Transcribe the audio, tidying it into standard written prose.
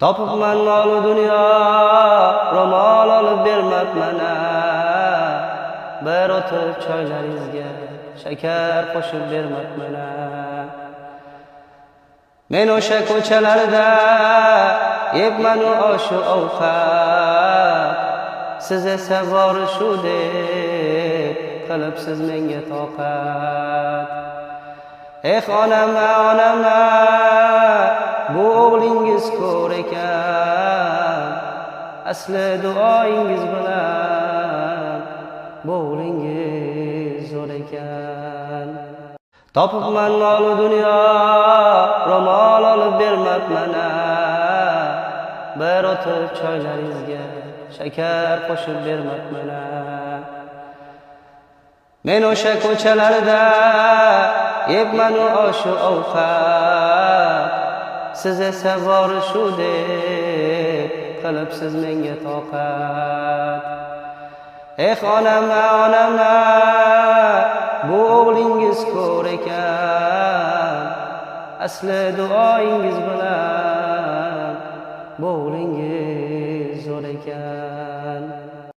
Topibman mol dunyo, ro'mol olib bermabman. Bir o'tib choylaringizga shakar qo'shib bermabman. Men o'sha ko'chalarda yebman oshu ovqat, siz esa bori shu deb qilibsiz menga toqat. Onama, onama, bu o'g'lingiz ko'r ekan, asli duoyingiz bilan bu o'g'lingiz zo'r ekan. Topibman mol dunyo, ro'mol olib bermabman. Bir o'tib choylaringizga shakar qo'shib bermabman. Men o'sha ko'chalarda yebman oshu ovqat, siz esa bori shu deb qilibsiz menga toqat. Onama, onama, bu o'g'lingiz ko'r ekan, asli duoyingiz bilan bu